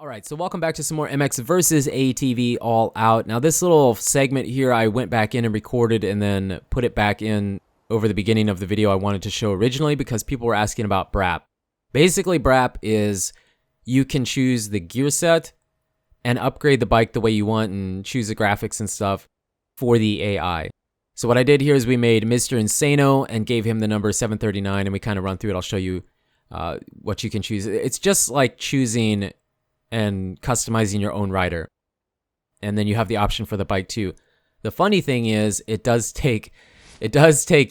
All right, so welcome back to some more MX versus ATV All Out. Now, this little segment here, I went back in and recorded and then put it back in over the beginning of the video I wanted to show originally because people were asking about B.R.A.A.P. Basically, B.R.A.A.P is you can choose the gear set and upgrade the bike the way you want and choose the graphics and stuff for the AI. So what I did here is we made Mr. Insano and gave him the number 739, and we kind of run through it. I'll show you what you can choose. It's just like choosing and customizing your own rider. And then you have the option for the bike too. The funny thing is it does take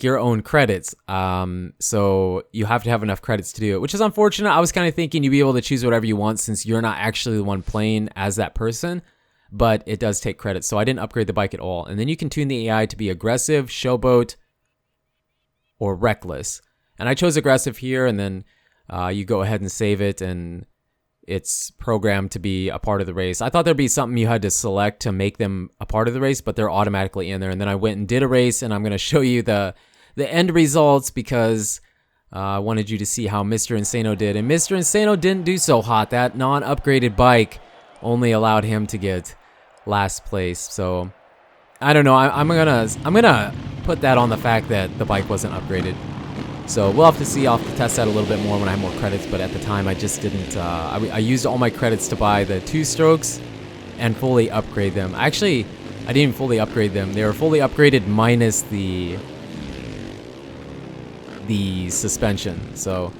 your own credits. So you have to have enough credits to do it, which is unfortunate. I was kind of thinking you'd be able to choose whatever you want since you're not actually the one playing as that person, but it does take credits. So I didn't upgrade the bike at all. And then you can tune the AI to be aggressive, showboat, or reckless. And I chose aggressive here, and then you go ahead and save it, and it's programmed to be a part of the race. I thought there'd be something you had to select to make them a part of the race, but they're automatically in there. And then I went and did a race, and I'm going to show you the end results because I wanted you to see how Mr. Insano did. And Mr. Insano didn't do so hot. That non-upgraded bike only allowed him to get last place. So I don't know. I'm gonna put that on the fact that the bike wasn't upgraded. So we'll have to see. I'll have to test that a little bit more when I have more credits, but at the time I just didn't. I used all my credits to buy the 2-strokes and fully upgrade them. Actually, I didn't fully upgrade them. They were fully upgraded minus the suspension. So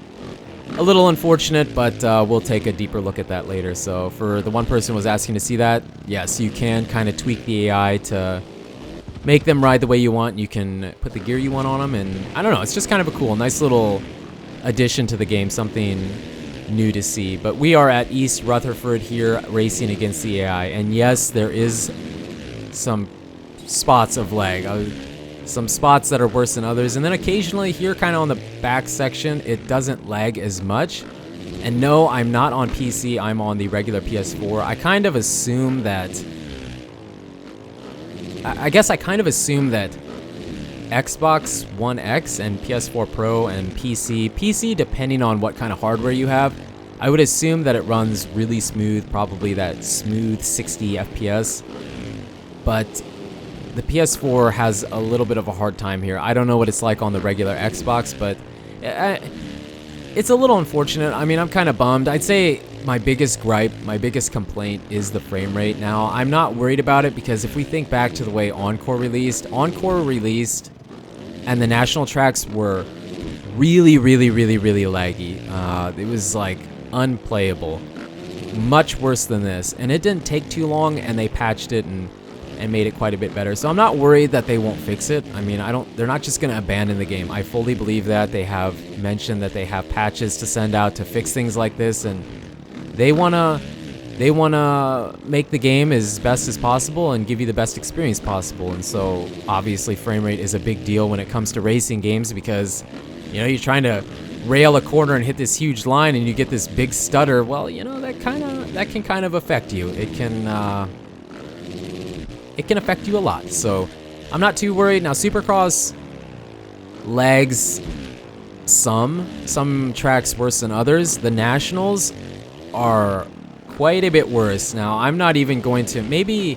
a little unfortunate, but we'll take a deeper look at that later. So for the one person who was asking to see that, yes, you can kind of tweak the AI to make them ride the way you want. You can put the gear you want on them, and I don't know, it's just kind of a cool, nice little addition to the game, something new to see. But we are at East Rutherford here, racing against the AI, and yes, there is some spots of lag, some spots that are worse than others, and then occasionally here, kind of on the back section, it doesn't lag as much. And no, I'm not on PC, I'm on the regular PS4. I kind of assume that Xbox One X and PS4 Pro and PC, depending on what kind of hardware you have, I would assume that it runs really smooth, probably that smooth 60 FPS. But the PS4 has a little bit of a hard time here. I don't know what it's like on the regular Xbox, but it's a little unfortunate. I mean, I'm kind of bummed. I'd say my biggest gripe, my biggest complaint is the frame rate. Now, I'm not worried about it because if we think back to the way Encore released, and the national tracks were really laggy. It was like unplayable. Much worse than this. And it didn't take too long, and they patched it and made it quite a bit better. So I'm not worried that they won't fix it. I mean, they're not just going to abandon the game. I fully believe that. They have mentioned that they have patches to send out to fix things like this, and they want to make the game as best as possible and give you the best experience possible. And so obviously frame rate is a big deal when it comes to racing games because, you know, you're trying to rail a corner and hit this huge line and you get this big stutter. Well, you know, that can kind of affect you. It can affect you a lot. So I'm not too worried. Now, Supercross lags some tracks worse than others. The Nationals are quite a bit worse. Now, I'm not even going to, maybe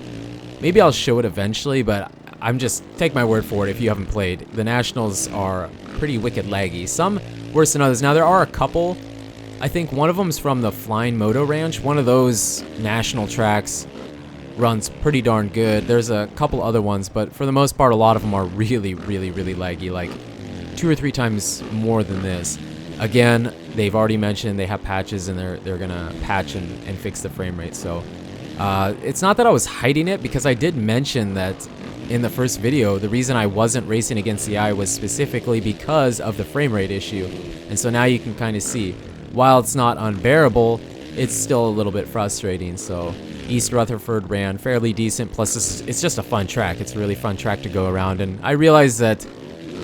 I'll show it eventually, but I'm just, take my word for it if you haven't played. The Nationals are pretty wicked laggy. Some worse than others. Now, there are a couple. I think one of them's from the Flying Moto Ranch. One of those national tracks runs pretty darn good. There's a couple other ones, but for the most part, a lot of them are really laggy, like 2 or 3 times more than this. Again, they've already mentioned they have patches, and they're gonna patch and fix the frame rate. So it's not that I was hiding it, because I did mention that in the first video, the reason I wasn't racing against the AI was specifically because of the frame rate issue. And so now you can kind of see, while it's not unbearable, it's still a little bit frustrating. So East Rutherford ran fairly decent, plus it's just a fun track. It's a really fun track to go around, and I realize that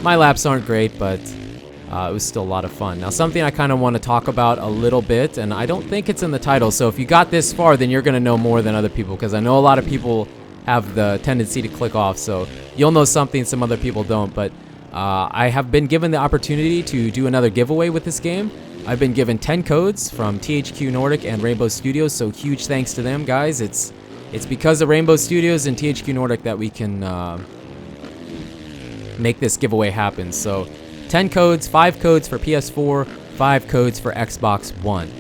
my laps aren't great, but it was still a lot of fun. Now, something I kind of want to talk about a little bit, and I don't think it's in the title, so if you got this far, then you're going to know more than other people, because I know a lot of people have the tendency to click off, so you'll know something some other people don't. But I have been given the opportunity to do another giveaway with this game, I've been given 10 codes from THQ Nordic and Rainbow Studios, so huge thanks to them, guys. It's because of Rainbow Studios and THQ Nordic that we can make this giveaway happen. So 10 codes, 5 codes for PS4, 5 codes for Xbox One.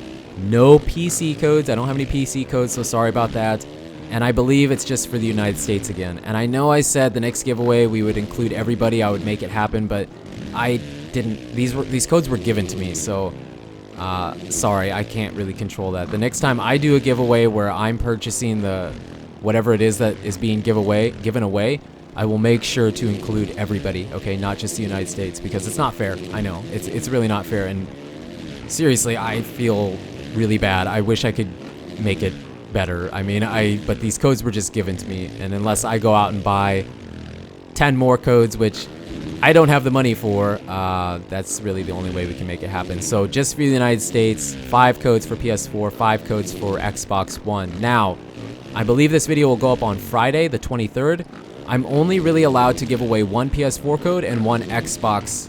No PC codes. I don't have any PC codes, so sorry about that. And I believe it's just for the United States again. And I know I said the next giveaway we would include everybody, I would make it happen, but I didn't. These codes were given to me, so sorry, I can't really control that. The next time I do a giveaway where I'm purchasing the whatever it is that is being given away, I will make sure to include everybody, okay, not just the United States, because it's not fair. I know it's really not fair, and seriously, I feel really bad. I wish I could make it better. I mean, but these codes were just given to me, and unless I go out and buy 10 more codes, which I don't have the money for, that's really the only way we can make it happen. So just for the United States, 5 codes for PS4, 5 codes for Xbox One. Now, I believe this video will go up on Friday, the 23rd. I'm only really allowed to give away 1 PS4 code and 1 Xbox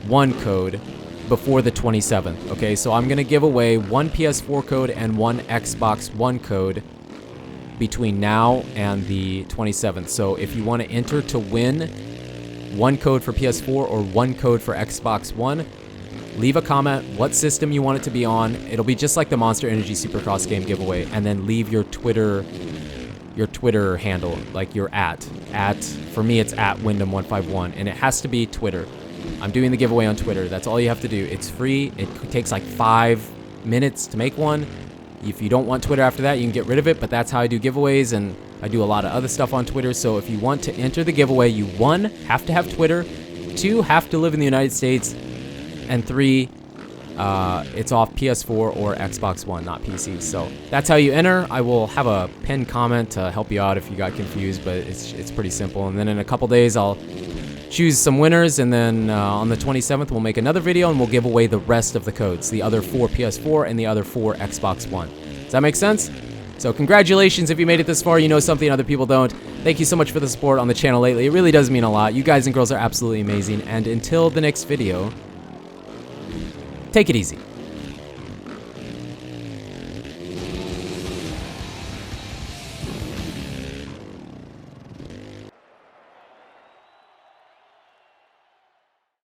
One code before the 27th, okay? So I'm gonna give away 1 PS4 code and 1 Xbox One code between now and the 27th. So if you want to enter to win 1 code for PS4 or 1 code for Xbox One, leave a comment what system you want it to be on. It'll be just like the Monster Energy Supercross game giveaway, and then leave your Twitter handle, like your at for me it's at Wyndham151, and it has to be Twitter. I'm doing the giveaway on Twitter. That's all you have to do. It's free. It takes like 5 minutes to make one. If you don't want Twitter after that, you can get rid of it, but that's how I do giveaways, and I do a lot of other stuff on Twitter. So if you want to enter the giveaway, you 1, have to have Twitter, 2, have to live in the United States, and 3, it's off PS4 or Xbox One, not PC. So that's how you enter. I will have a pinned comment to help you out if you got confused, but it's pretty simple. And then in a couple days, I'll choose some winners, and then on the 27th, we'll make another video and we'll give away the rest of the codes, the other 4 PS4 and the other 4 Xbox One. Does that make sense? So congratulations if you made it this far. You know something other people don't. Thank you so much for the support on the channel lately. It really does mean a lot. You guys and girls are absolutely amazing. And until the next video, take it easy.